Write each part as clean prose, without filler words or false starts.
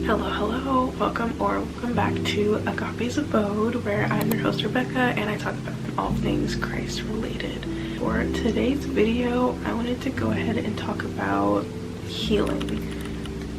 Hello, welcome back to Agape's Abode, where I'm your host Rebecca and I talk about all things Christ related. For today's video, I wanted to go ahead and talk about healing,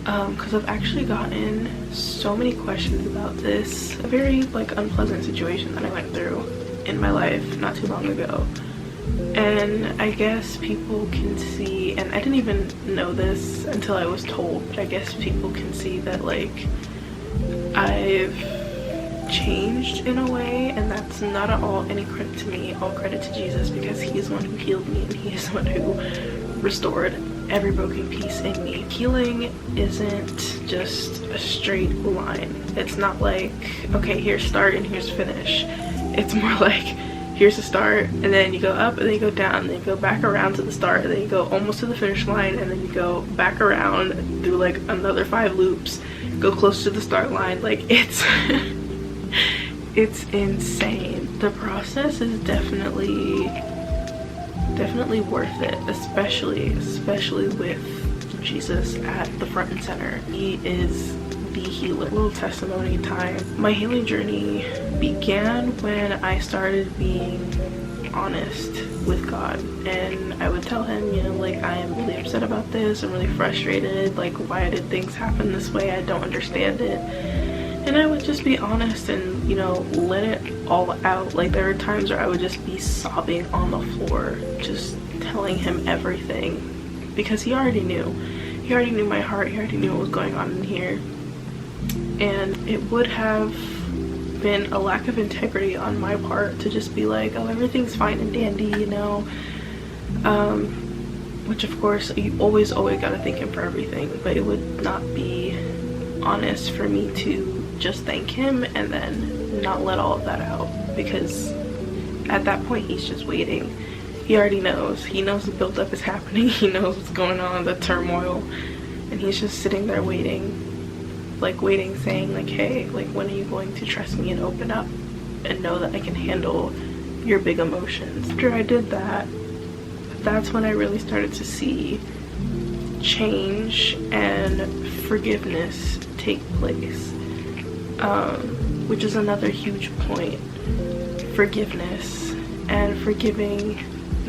because I've actually gotten so many questions about this very unpleasant situation that I went through in my life not too long ago. And I guess people can see, and I didn't even know this until I was told, but I guess people can see that I've changed in a way, and that's not at all any credit to me, all credit to Jesus, because he is the one who healed me and he is the one who restored every broken piece in me. Healing isn't just a straight line. It's not like, okay, here's start and here's finish. It's more like, here's the start, and then you go up, and then you go down, and then you go back around to the start, and then you go almost to the finish line, and then you go back around through another 5 loops, go close to the start line. It's it's insane. The process is definitely worth it, especially with Jesus at the front and center. He is the healer. Little testimony time. My healing journey began when I started being honest with God, and I would tell him, I am really upset about this, I'm really frustrated, why did things happen this way, I don't understand it. And I would just be honest and let it all out. There were times where I would just be sobbing on the floor, just telling him everything, because he already knew my heart, he already knew what was going on in here. And it would have been a lack of integrity on my part to just be like, oh, everything's fine and dandy, which of course you always gotta thank him for everything, but it would not be honest for me to just thank him and then not let all of that out, because at that point he's just waiting. He already knows. He knows the buildup is happening. He knows what's going on, the turmoil, and he's just sitting there waiting, saying hey, when are you going to trust me and open up and know that I can handle your big emotions? After I did that, that's when I really started to see change and forgiveness take place, which is another huge point. Forgiveness and forgiving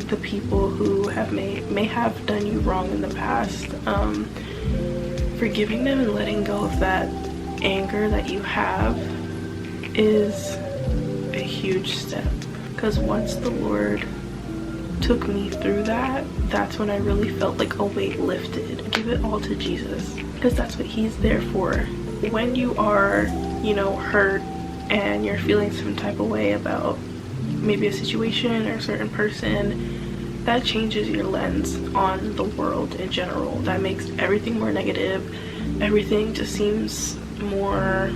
the people who may have done you wrong in the past. Forgiving them and letting go of that anger that you have is a huge step, because once the Lord took me through that, that's when I really felt like a weight lifted. Give it all to Jesus, because that's what he's there for. When you are hurt and you're feeling some type of way about maybe a situation or a certain person, that changes your lens on the world in general. That makes everything more negative. Everything just seems more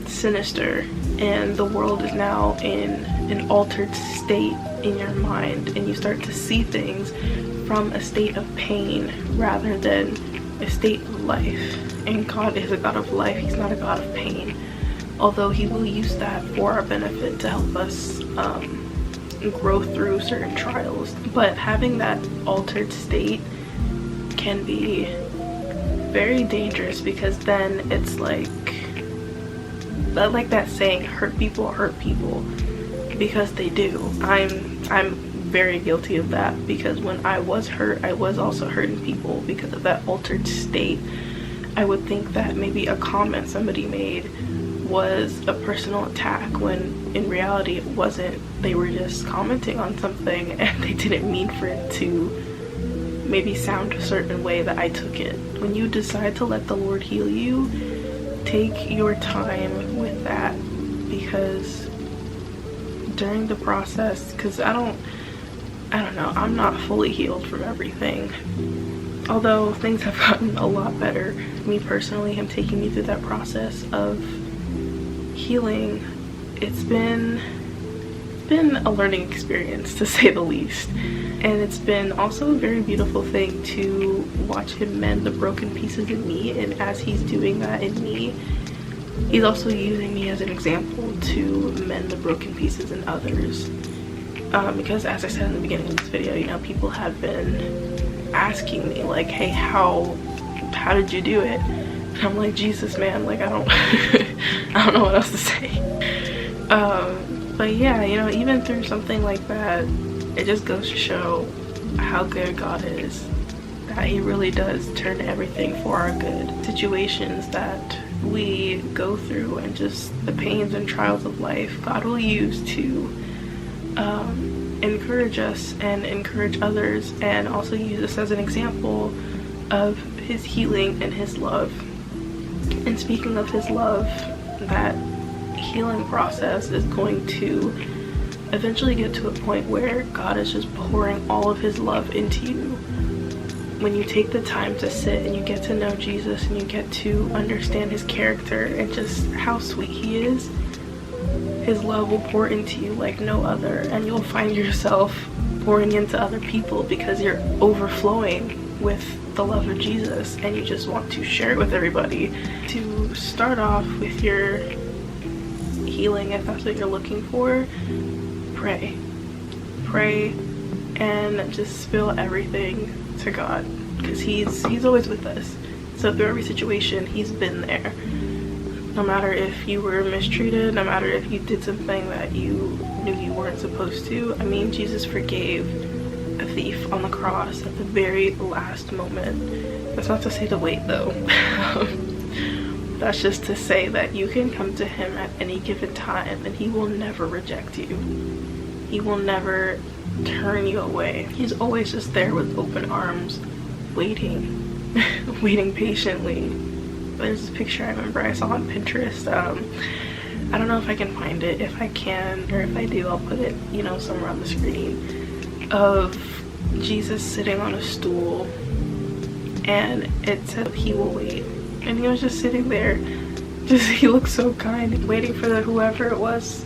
sinister, and the world is now in an altered state in your mind, and you start to see things from a state of pain rather than a state of life. And God is a God of life. He's not a God of pain, although he will use that for our benefit to help us grow through certain trials. But having that altered state can be very dangerous, because then it's like that saying, hurt people, because they do. I'm very guilty of that, because when I was hurt, I was also hurting people because of that altered state. I would think that maybe a comment somebody made was a personal attack, when in reality it wasn't. They were just commenting on something and they didn't mean for it to maybe sound a certain way that I took it. When you decide to let the Lord heal you, take your time with that, because during the process, because I don't know, I'm not fully healed from everything, although things have gotten a lot better. Me personally, him taking me through that process of healing, it's been a learning experience, to say the least. And it's been also a very beautiful thing to watch him mend the broken pieces in me, and as he's doing that in me, he's also using me as an example to mend the broken pieces in others. Because as I said in the beginning of this video, people have been asking me hey, how did you do it? I'm like, Jesus, man, like I don't I don't know what else to say. But yeah, you know, even through something like that, it just goes to show how good God is, that he really does turn everything for our good. Situations that we go through and just the pains and trials of life, God will use to encourage us and encourage others, and also use us as an example of his healing and his love. And speaking of his love, that healing process is going to eventually get to a point where God is just pouring all of his love into you. When you take the time to sit and you get to know Jesus and you get to understand his character and just how sweet he is, his love will pour into you like no other, and you'll find yourself pouring into other people because you're overflowing with the love of Jesus and you just want to share it with everybody. To start off with your healing, if that's what you're looking for, pray and just spill everything to God, because he's always with us. So through every situation, he's been there. No matter if you were mistreated, no matter if you did something that you knew you weren't supposed to. I mean, Jesus forgave a thief on the cross at the very last moment. That's not to say to wait though. That's just to say that you can come to him at any given time and he will never reject you. He will never turn you away. He's always just there with open arms, waiting, waiting patiently. There's this picture I remember I saw on Pinterest. I don't know if I can find it. If I can, or if I do, I'll put it, you know, somewhere on the screen, of Jesus sitting on a stool, and it said he will wait, and he was just sitting there, he looked so kind, waiting for whoever it was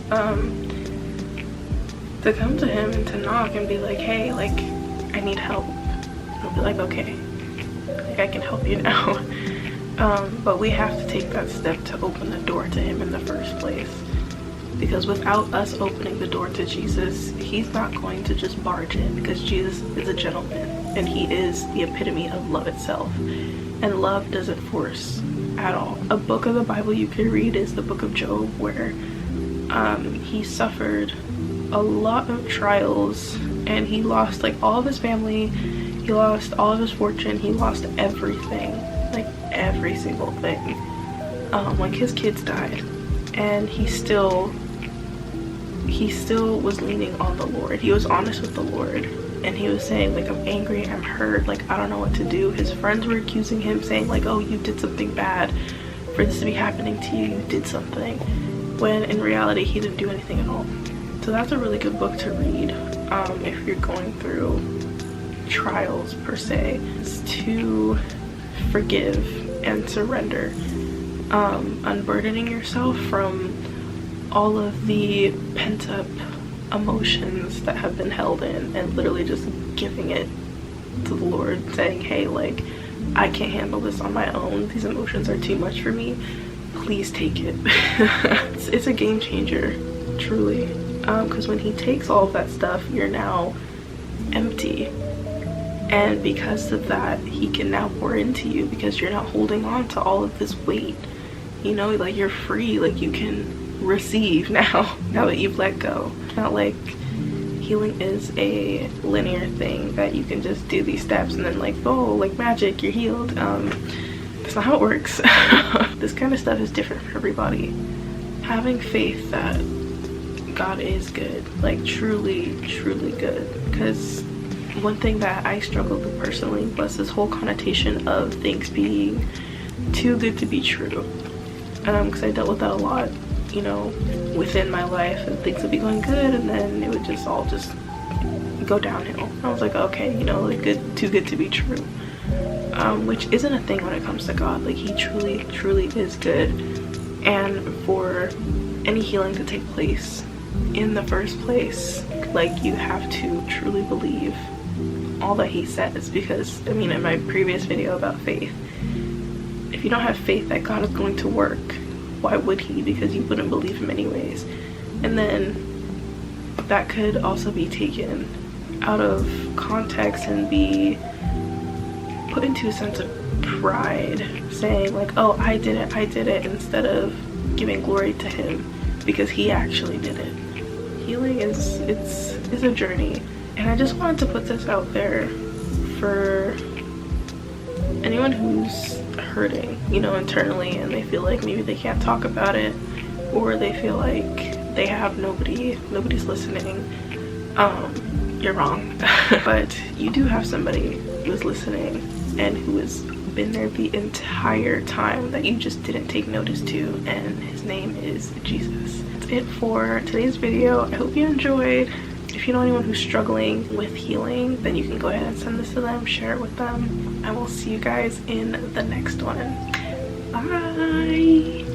to come to him and to knock and be like, hey, like, I need help. I'll be like, okay, like I can help you now. But we have to take that step to open the door to him in the first place, because without us opening the door to Jesus, he's not going to just barge in, because Jesus is a gentleman and he is the epitome of love itself, and love doesn't force at all. A book of the Bible you could read is the book of Job, where he suffered a lot of trials and he lost like all of his family, he lost all of his fortune, he lost everything, like every single thing. Like his kids died, and he still was leaning on the Lord. He was honest with the Lord, and he was saying like, I'm angry, I'm hurt, like I don't know what to do. His friends were accusing him, saying like, oh, you did something bad for this to be happening to you, you did something, when in reality he didn't do anything at all. So that's a really good book to read if you're going through trials per se, is to forgive and surrender, unburdening yourself from all of the pent-up emotions that have been held in, and literally just giving it to the Lord, saying, hey, like, I can't handle this on my own, these emotions are too much for me, please take it. It's a game changer, truly, because when he takes all of that stuff, you're now empty. And because of that, he can now pour into you, because you're not holding on to all of this weight. You know, like you're free, like you can receive now that you've let go. Not like healing is a linear thing that you can just do these steps and then like, oh, like magic, you're healed. That's not how it works. This kind of stuff is different for everybody. Having faith that God is good, like truly, truly good, because one thing that I struggled with personally was this whole connotation of things being too good to be true, because I dealt with that a lot, you know, within my life, and things would be going good and then it would just all just go downhill. I was like, okay, you know, like too good to be true, which isn't a thing when it comes to God. Like he truly, truly is good, and for any healing to take place in the first place, like you have to truly believe all that he says. Because I mean, in my previous video about faith, if you don't have faith that God is going to work, why would he? Because you wouldn't believe him anyways. And then that could also be taken out of context and be put into a sense of pride, saying like, oh, I did it, instead of giving glory to him because he actually did it. Healing is a journey, and I just wanted to put this out there for anyone who's hurting, you know, internally, and they feel like maybe they can't talk about it, or they feel like they have nobody's listening. You're wrong. But you do have somebody who's listening and who has been there the entire time that you just didn't take notice to, and his name is Jesus. That's it for today's video. I hope you enjoyed. If you know anyone who's struggling with healing, then you can go ahead and send this to them, share it with them. I will see you guys in the next one. Bye.